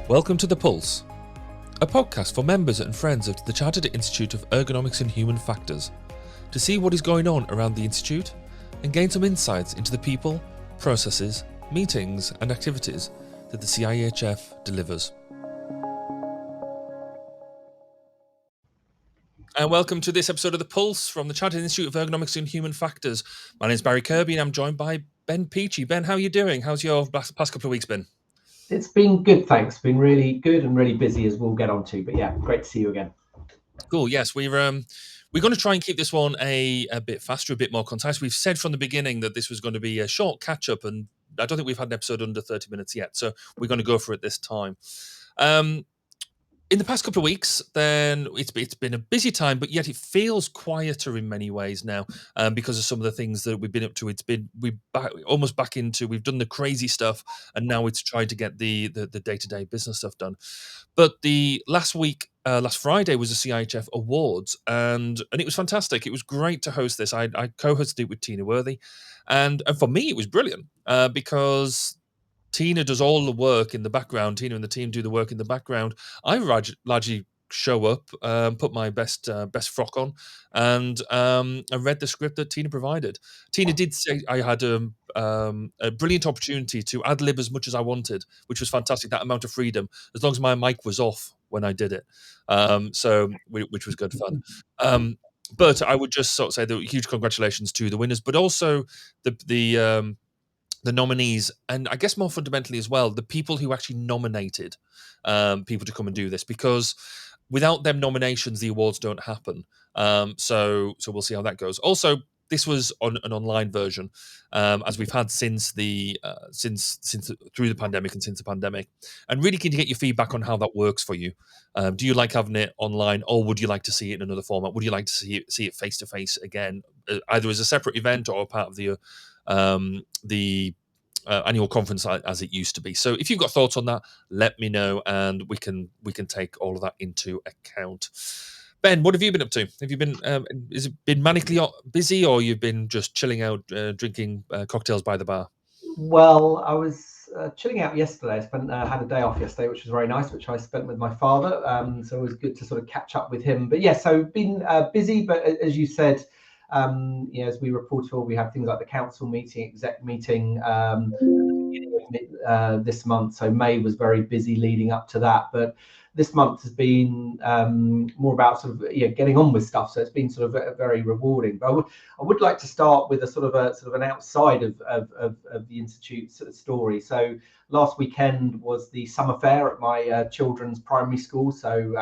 Welcome to The Pulse, a podcast for members and friends of the Chartered Institute of Ergonomics and Human Factors, to see what is going on around the Institute and gain some insights into the people, processes, meetings and activities that the CIEHF delivers. And welcome to this episode of The Pulse from the Chartered Institute of Ergonomics and Human Factors. My name is Barry Kirby and I'm joined by Ben Peachey. Ben, how are you doing? How's your past couple of weeks been? It's been good, thanks. Been really good and really busy, as we'll get on to. But yeah, great to see you again. Cool. Yes, we're going to try and keep this one a bit faster, a bit more concise. We've said from the beginning that this was going to be a short catch up, and I don't think we've had an episode under 30 minutes yet, so we're going to go for it this time. In the past couple of weeks, then it's been a busy time, but yet it feels quieter in many ways now because of some of the things that we've been up to. We've done the crazy stuff, and now it's trying to get the day-to-day business stuff done. But the last Friday was the CIEHF Awards, and it was fantastic. It was great to host this. I co-hosted it with Tina Worthy, and for me it was brilliant because Tina does all the work in the background. Tina and the team do the work in the background. I largely show up, put my best frock on, and I read the script that Tina provided. Tina did say I had a brilliant opportunity to ad lib as much as I wanted, which was fantastic. That amount of freedom, as long as my mic was off when I did it, which was good fun. But I would just sort of say that huge congratulations to the winners, but also the nominees, and I guess more fundamentally as well, the people who actually nominated people to come and do this, because without them nominations, the awards don't happen. So we'll see how that goes. Also, this was on an online version, as we've had since through the pandemic and since the pandemic, and really keen to get your feedback on how that works for you. Do you like having it online, or would you like to see it in another format? Would you like to see it face to face again, either as a separate event or part of the annual conference as it used to be? So if you've got thoughts on that, let me know, and we can take all of that into account. Ben, what have you been up to? Have you been has it been manically busy, or you've been just chilling out, drinking cocktails by the bar? Well, I was chilling out yesterday. I had a day off yesterday, which was very nice, which I spent with my father. So it was good to sort of catch up with him. But yeah, so been busy, but as you said, as we reported on, we have things like the council meeting, exec meeting at the beginning of this month. So May was very busy leading up to that, but this month has been more about sort of getting on with stuff. So it's been sort of very rewarding. But I would like to start with a sort of an outside of the Institute's story. So last weekend was the summer fair at my children's primary school. So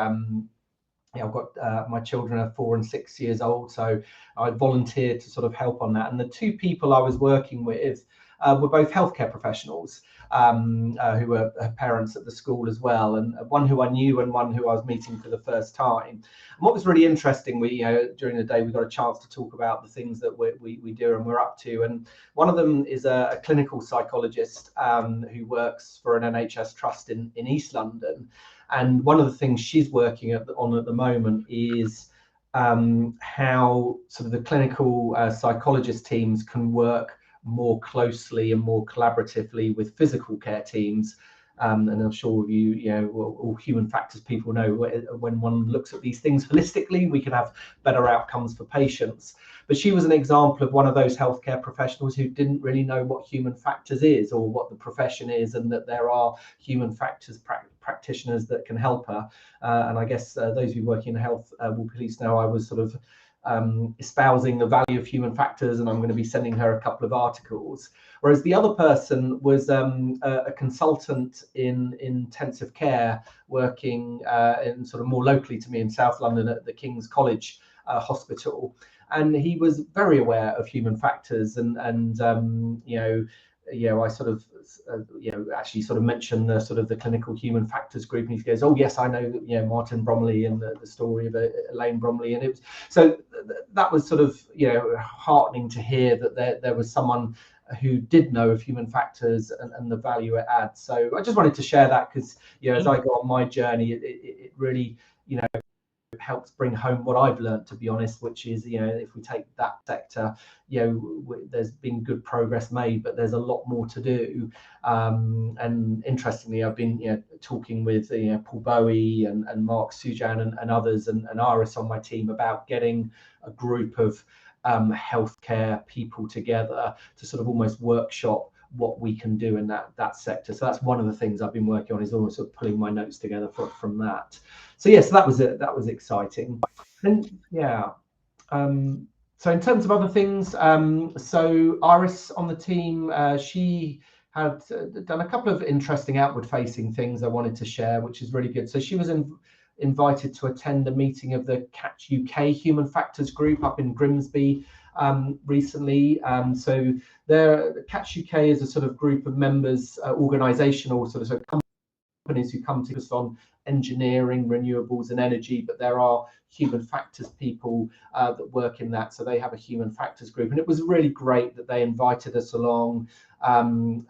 I've got my children are 4 and 6 years old, so I volunteered to sort of help on that. And the two people I was working with were both healthcare professionals who were parents at the school as well, and one who I knew and one who I was meeting for the first time. And what was really interesting, during the day we got a chance to talk about the things that we do and we're up to. And one of them is a clinical psychologist who works for an NHS trust in East London. And one of the things she's working on at the moment is how sort of the clinical psychologist teams can work more closely and more collaboratively with physical care teams. And I'm sure all human factors people know, when one looks at these things holistically, we can have better outcomes for patients. But she was an example of one of those healthcare professionals who didn't really know what human factors is or what the profession is, and that there are human factors practitioners that can help her. And I guess those of you working in health will please know I was sort of espousing the value of human factors, and I'm going to be sending her a couple of articles. Whereas the other person was a consultant in intensive care, working in sort of more locally to me in South London at the King's College Hospital, and he was very aware of human factors. And I sort of actually sort of mentioned the sort of the clinical human factors group, and he goes, "Oh yes, I know Martin Bromley and the story of Elaine Bromley." And it was so that was sort of heartening to hear that there was someone who did know of human factors and the value it adds. So I just wanted to share that because as I go on my journey, it really helps bring home what I've learned, to be honest, which is, if we take that sector, there's been good progress made, but there's a lot more to do. And interestingly, I've been talking with Paul Bowie and Mark Sujan and others and Iris on my team about getting a group of healthcare people together to sort of almost workshop what we can do in that sector. So that's one of the things I've been working on, is almost sort of pulling my notes together from that. So yes, that was it. That was exciting. And so in terms of other things, so Iris on the team, she had done a couple of interesting outward facing things I wanted to share, which is really good. So she was invited to attend a meeting of the Catch UK Human Factors Group up in Grimsby recently. So Catch UK is a sort of group of members, organisational sort of companies who come to us on engineering, renewables and energy, but there are human factors people that work in that. So they have a human factors group, and it was really great that they invited us along. And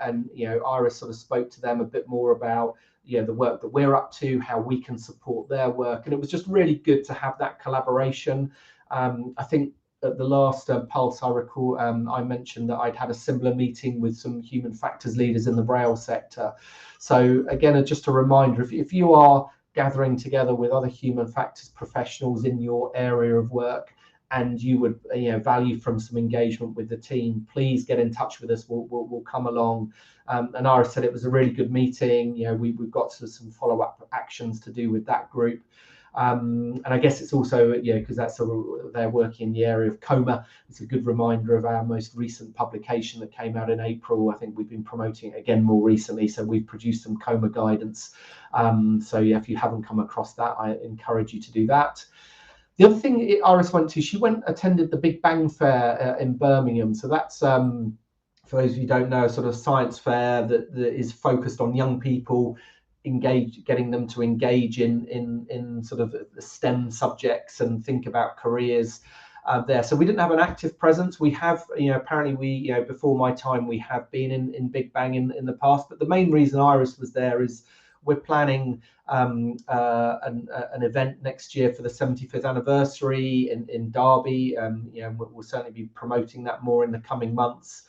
Iris sort of spoke to them a bit more about the work that we're up to, how we can support their work, and it was just really good to have that collaboration. I think at the last Pulse, I recall I mentioned that I'd had a similar meeting with some human factors leaders in the rail sector. So again, just a reminder, if you are gathering together with other human factors professionals in your area of work, and you would value from some engagement with the team, please get in touch with us. We'll come along. And Iris said it was a really good meeting. We've got some follow-up actions to do with that group. And I guess it's also, because they're working in the area of coma. It's a good reminder of our most recent publication that came out in April. I think we've been promoting it again more recently. So we've produced some coma guidance. So if you haven't come across that, I encourage you to do that. The other thing Iris went to, she attended the Big Bang Fair in Birmingham. So that's, for those of you who don't know, a sort of science fair that is focused on young people, getting them to engage in sort of the STEM subjects and think about careers there. So we didn't have an active presence. We have, apparently before my time, we have been in Big Bang in the past. But the main reason Iris was there is we're planning an event next year for the 75th anniversary in Derby. We'll certainly be promoting that more in the coming months.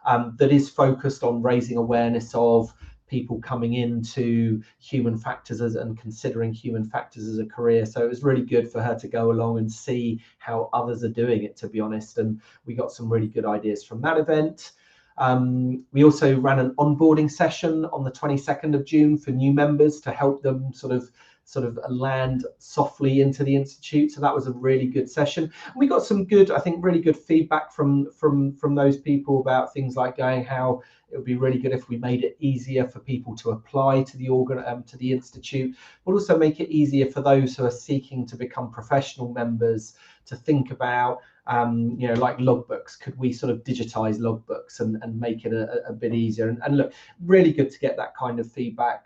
That is focused on raising awareness of people coming into human factors and considering human factors as a career. So it was really good for her to go along and see how others are doing it, to be honest. And we got some really good ideas from that event. We also ran an onboarding session on the 22nd of June for new members to help them sort of land softly into the institute. So that was a really good session. And we got some good, I think, really good feedback from those people about things like how it would be really good if we made it easier for people to apply to the institute, but also make it easier for those who are seeking to become professional members to think about, like logbooks. Could we sort of digitize logbooks and make it a bit easier? And look, really good to get that kind of feedback.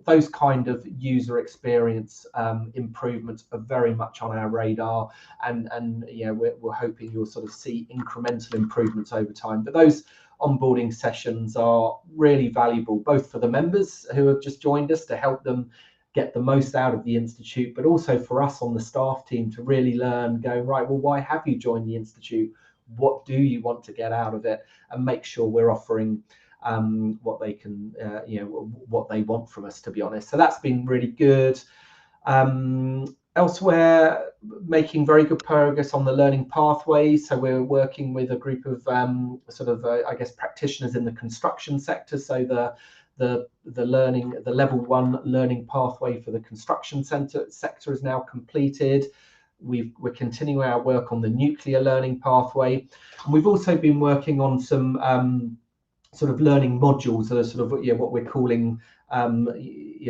Those kind of user experience improvements are very much on our radar, and we're hoping you'll sort of see incremental improvements over time. But those onboarding sessions are really valuable, both for the members who have just joined us to help them get the most out of the institute, but also for us on the staff team to really learn, going, right, well, why have you joined the institute? What do you want to get out of it? And make sure we're offering what they can, what they want from us, to be honest. So that's been really good. Elsewhere, making very good progress on the learning pathways. So we're working with a group of practitioners in the construction sector. So the level 1 learning pathway for the construction sector is now completed. We're continuing our work on the nuclear learning pathway, and we've also been working on some sort of learning modules that are sort of what we're calling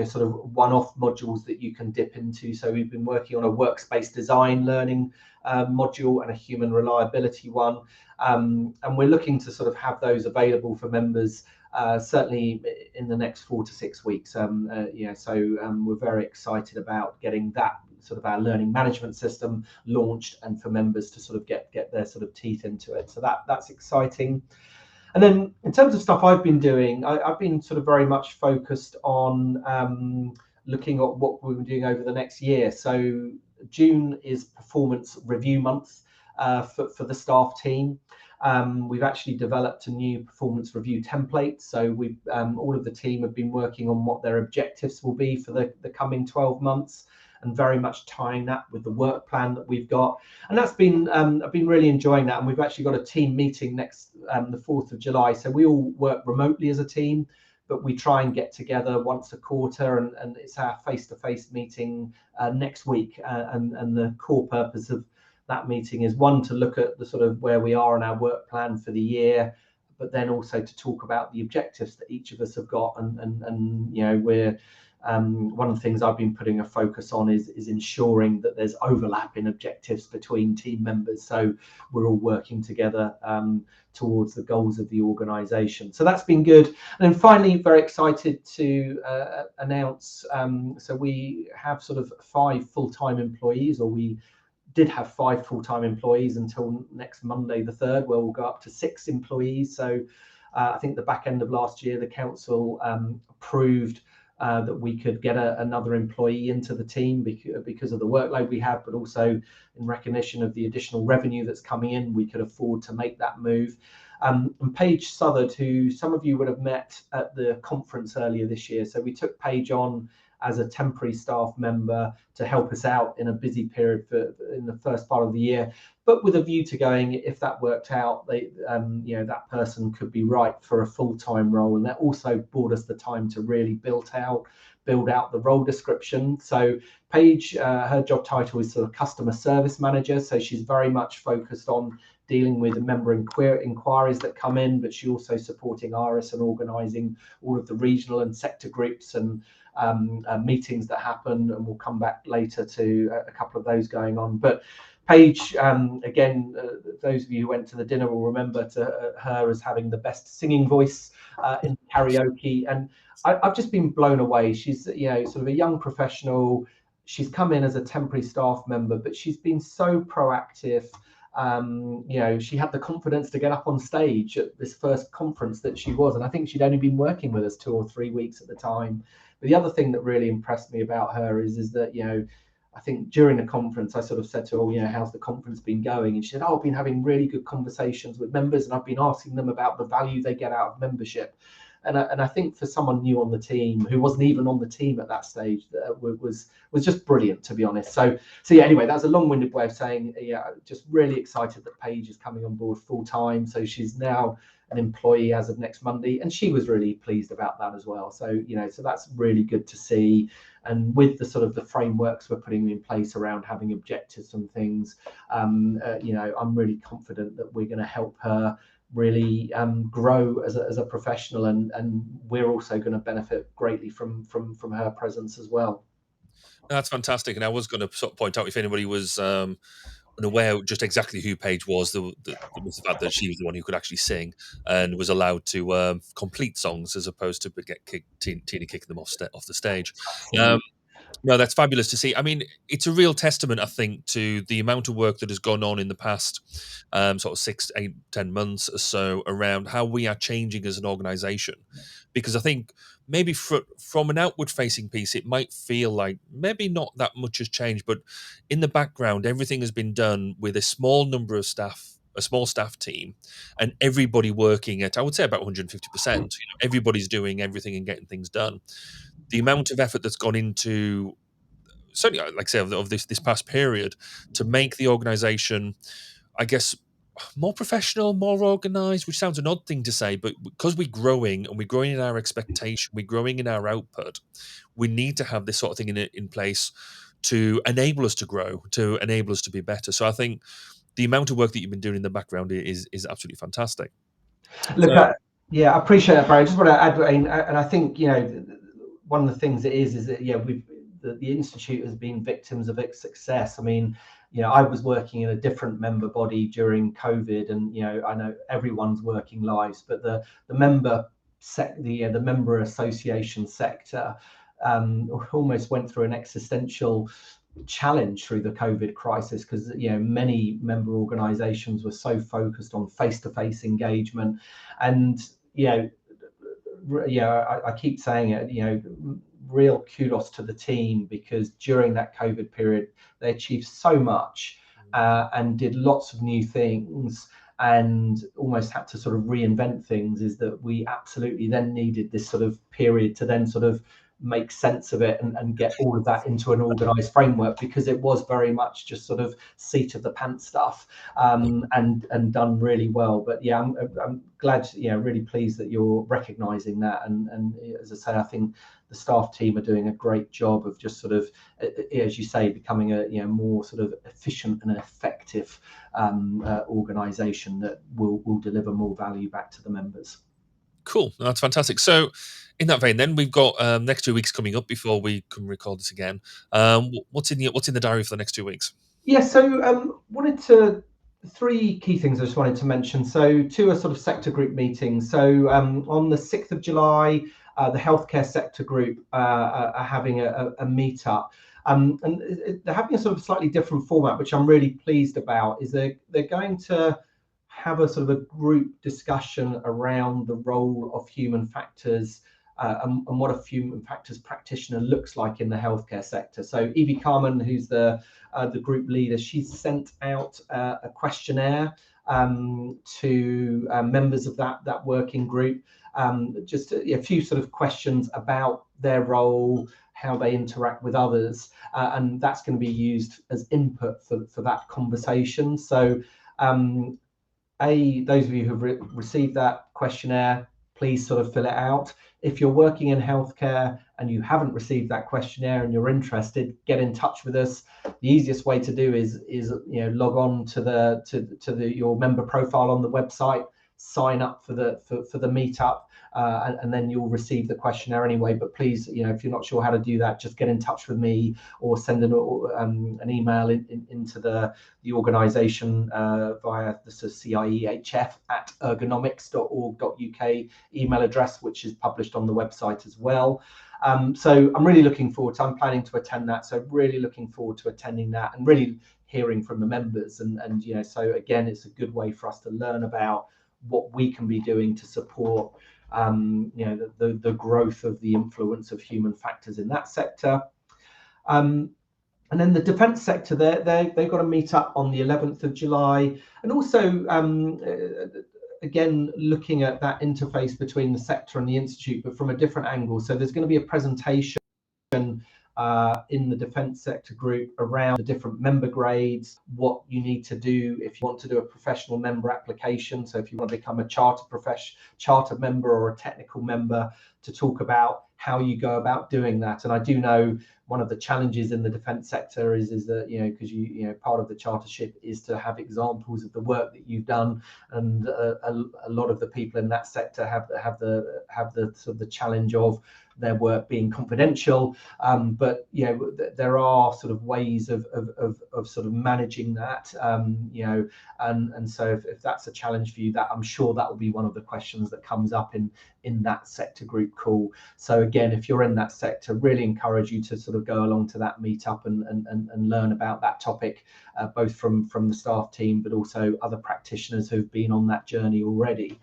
sort of one-off modules that you can dip into. So we've been working on a workspace design learning module and a human reliability one, and we're looking to sort of have those available for members certainly in the next 4 to 6 weeks. So we're very excited about getting that sort of our learning management system launched, and for members to sort of get their sort of teeth into it. So that's exciting. And then in terms of stuff I've been doing, I've been sort of very much focused on looking at what we've been doing over the next year. So June is performance review month for the staff team. We've actually developed a new performance review template. So we've all of the team have been working on what their objectives will be for the coming 12 months, and very much tying that with the work plan that we've got. And that's been I've been really enjoying that. And we've actually got a team meeting next the 4th of July. So we all work remotely as a team, but we try and get together once a quarter, and it's our face-to-face meeting next week. And the core purpose of that meeting is, one, to look at the sort of where we are in our work plan for the year, but then also to talk about the objectives that each of us have got. And you know, we're one of the things I've been putting a focus on is ensuring that there's overlap in objectives between team members, so we're all working together towards the goals of the organisation. So that's been good. And then finally, very excited to announce, so we have sort of 5 full-time employees, or we did have 5 full-time employees until next Monday the 3rd, where we'll go up to 6 employees. So I think the back end of last year, the council approved that we could get another employee into the team because of the workload we have, but also in recognition of the additional revenue that's coming in, we could afford to make that move. And Paige Southard, who some of you would have met at the conference earlier this year. So we took Paige on as a temporary staff member to help us out in a busy period in the first part of the year, but with a view to going, if that worked out, they, you know, that person could be right for a full-time role. And that also bought us the time to really build out the role description. So Paige, her job title is sort of customer service manager. So she's very much focused on dealing with the member inquiries that come in, but she's also supporting Iris and organising all of the regional and sector groups and meetings that happen, and we'll come back later to a couple of those going on. But Paige, again, those of you who went to the dinner will remember her as having the best singing voice in karaoke, and I've just been blown away. She's, you know, sort of a young professional. She's come in as a temporary staff member, but she's been so proactive. You know, she had the confidence to get up on stage at this first conference that she was, and I think she'd only been working with us 2 or 3 weeks at the time. But the other thing that really impressed me about her is that, you know, I think during the conference, I sort of said to her, oh, you know, how's the conference been going? And she said, oh, I've been having really good conversations with members, and I've been asking them about the value they get out of membership. And I think for someone new on the team, who wasn't even on the team at that stage, that was just brilliant, to be honest. So yeah, anyway, that's a long-winded way of saying, yeah, just really excited that Paige is coming on board full time. So she's now an employee as of next Monday, and she was really pleased about that as well. So, you know, so that's really good to see. And with the sort of the frameworks we're putting in place around having objectives and things, you know, I'm really confident that we're going to help her really grow as a professional, and we're also going to benefit greatly from her presence as well. That's fantastic. And I was going to sort of point out, if anybody was unaware just exactly who Paige was, was the fact that she was the one who could actually sing and was allowed to complete songs as opposed to get Tina kicking them off the stage. No, that's fabulous to see. I mean, it's a real testament, I think, to the amount of work that has gone on in the past sort of 6, 8, 10 months or so around how we are changing as an organisation. Because I think maybe from an outward-facing piece, it might feel like maybe not that much has changed, but in the background, everything has been done with a small number of staff, a small staff team, and everybody working at, I would say, about 150%. You know, everybody's doing everything and getting things done. The amount of effort that's gone into, certainly, like I say, of this past period, to make the organisation, I guess, more professional, more organised, which sounds an odd thing to say, but because we're growing and we're growing in our expectation, we're growing in our output, we need to have this sort of thing in place to enable us to grow, to enable us to be better. So I think the amount of work that you've been doing in the background is absolutely fantastic. Look, So, yeah, I appreciate that, Barry. I just want to add, and I think, you know, one of the things it is that, yeah, the Institute has been victims of its success. I mean, you know, I was working in a different member body during COVID, and, you know, I know everyone's working lives, but the member the member association sector almost went through an existential challenge through the COVID crisis, because, you know, many member organizations were so focused on face-to-face engagement, and, you know, I keep saying it, real kudos to the team, because during that COVID period, they achieved so much and did lots of new things, and almost had to sort of reinvent things. Is that we absolutely then needed this sort of period to then sort of make sense of it and get all of that into an organized framework, because it was very much just sort of seat of the pants stuff, and done really well. But yeah, I'm glad, really pleased that you're recognizing that, and as I say, I think the staff team are doing a great job of just sort of, as you say, becoming a more sort of efficient and effective organization that will deliver more value back to the members. Cool, that's fantastic. So, in that vein, then we've got next 2 weeks coming up before we can record this again. What's in the diary for the next 2 weeks? Yeah, so three key things I just wanted to mention. So two are sort of sector group meetings. So on the 6th of July, the healthcare sector group are having a meetup. And they're having a sort of slightly different format, which I'm really pleased about. Is they're going to have a sort of a group discussion around the role of human factors, and what a human factors practitioner looks like in the healthcare sector. So Evie Carmen, who's the group leader, she's sent out a questionnaire to members of that working group, just a few sort of questions about their role, how they interact with others, and that's going to be used as input for that conversation. So those of you who've received that questionnaire, please sort of fill it out. If you're working in healthcare and you haven't received that questionnaire and you're interested, get in touch with us. The easiest way to do is log on to your member profile on the website, sign up for the meetup, and then you'll receive the questionnaire anyway. But please, if you're not sure how to do that, just get in touch with me or send an email into the organisation via the CIEHF at ergonomics.org.uk email address, which is published on the website as well. So I'm really looking forward I'm planning to attend that. So really looking forward to attending that and really hearing from the members. And so again, it's a good way for us to learn about what we can be doing to support the growth of the influence of human factors in that sector. And then the defence sector, they've got to meet up on the 11th of July. And also, again, looking at that interface between the sector and the institute, but from a different angle. So there's going to be a presentation in the defence sector group around the different member grades, what you need to do if you want to do a professional member application. So if you want to become a charter member or a technical member, to talk about how you go about doing that. And I do know one of the challenges in the defence sector is that because part of the chartership is to have examples of the work that you've done, and a lot of the people in that sector have the sort of the challenge of their work being confidential, but there are sort of ways of sort of managing that, and so if that's a challenge for you, that I'm sure that will be one of the questions that comes up in that sector group call. So again, if you're in that sector, really encourage you to sort of go along to that meetup and learn about that topic, both from the staff team, but also other practitioners who've been on that journey already.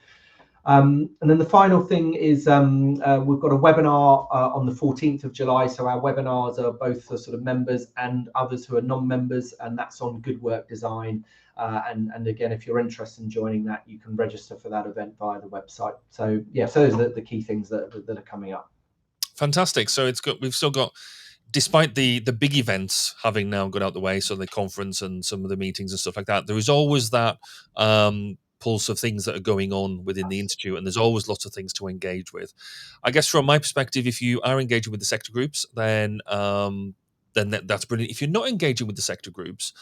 And then the final thing is we've got a webinar on the 14th of July. So our webinars are both for sort of members and others who are non-members, and that's on good work design. And again, if you're interested in joining that, you can register for that event via the website. So yeah, so those are the key things that are coming up. Fantastic. So we've still got, despite the big events having now got out the way, so the conference and some of the meetings and stuff like that, there is always that pulse of things that are going on within the institute, and there's always lots of things to engage with. I guess from my perspective, if you are engaging with the sector groups, then that's brilliant. If you're not engaging with the sector groups,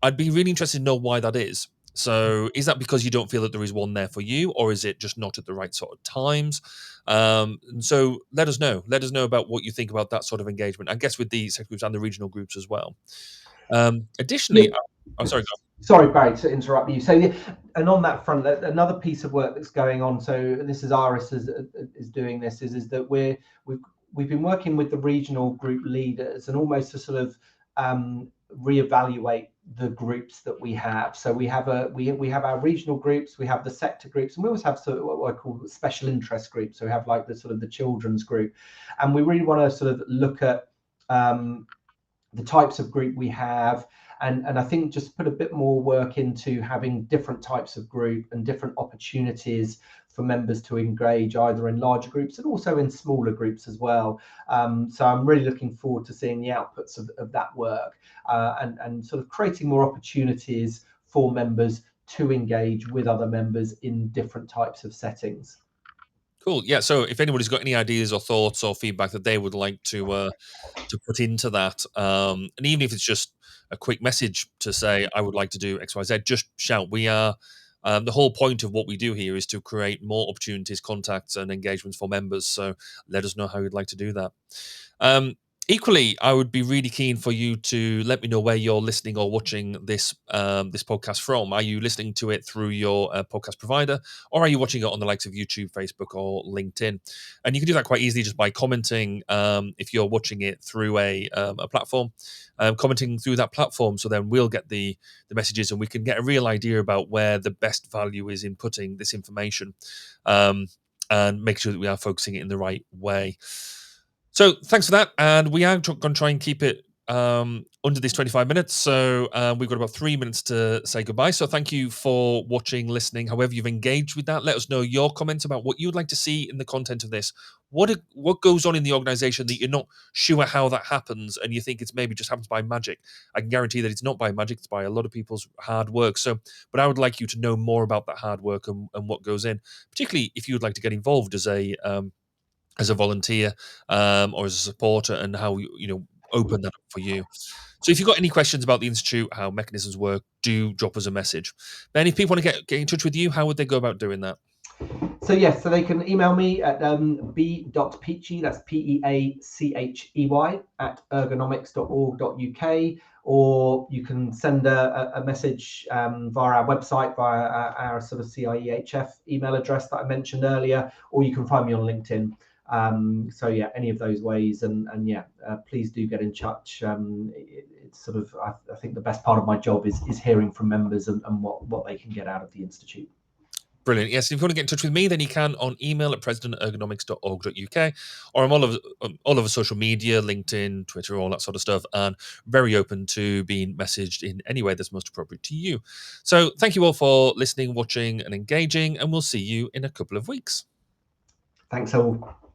I'd be really interested to know why that is. So is that because you don't feel that there is one there for you, or is it just not at the right sort of times? And so let us know about what you think about that sort of engagement, I guess, with the sector groups and the regional groups as well. Additionally, Yeah. I'm sorry. Sorry, Barry, to interrupt you. So, and on that front, another piece of work that's going on. So, this is Iris is doing this. Is that we've been working with the regional group leaders and almost to sort of reevaluate the groups that we have. So we have our regional groups, we have the sector groups, and we always have sort of what I call special interest groups. So we have like the sort of the children's group, and we really want to sort of look at the types of group we have, and I think just put a bit more work into having different types of group and different opportunities for members to engage either in larger groups and also in smaller groups as well. So I'm really looking forward to seeing the outputs of that work, and sort of creating more opportunities for members to engage with other members in different types of settings. Cool. Yeah. So if anybody's got any ideas or thoughts or feedback that they would like to put into that, and even if it's just a quick message to say I would like to do X, Y, Z, just shout. We are. The whole point of what we do here is to create more opportunities, contacts, and engagements for members. So let us know how you'd like to do that. Um, Equally, I would be really keen for you to let me know where you're listening or watching this podcast from. Are you listening to it through your podcast provider, or are you watching it on the likes of YouTube, Facebook, or LinkedIn? And you can do that quite easily just by commenting. If you're watching it through a platform, commenting through that platform, so then we'll get the messages and we can get a real idea about where the best value is in putting this information, and make sure that we are focusing it in the right way. So thanks for that, and we are going to try and keep it under this 25 minutes. So we've got about 3 minutes to say goodbye. So thank you for watching, listening, however you've engaged with that. Let us know your comments about what you'd like to see in the content of this. What goes on in the organization that you're not sure how that happens and you think it's maybe just happens by magic? I can guarantee that it's not by magic. It's by a lot of people's hard work. So, but I would like you to know more about that hard work and what goes in, particularly if you would like to get involved as a volunteer, or as a supporter, and how open that up for you. So if you've got any questions about the Institute, how mechanisms work, do drop us a message. Then if people want to get in touch with you, how would they go about doing that? So yes, so they can email me at b.peachey, that's Peachey, at ergonomics.org.uk, or you can send a message via our website, via our sort of CIEHF email address that I mentioned earlier, or you can find me on LinkedIn. So yeah, any of those ways, and yeah, please do get in touch. It's sort of, I think the best part of my job is hearing from members and what they can get out of the Institute. Brilliant. Yes, if you want to get in touch with me, then you can on email at president@ergonomics.org.uk, or I'm all over social media, LinkedIn, Twitter, all that sort of stuff, and very open to being messaged in any way that's most appropriate to you. So thank you all for listening, watching, and engaging, and we'll see you in a couple of weeks. Thanks all.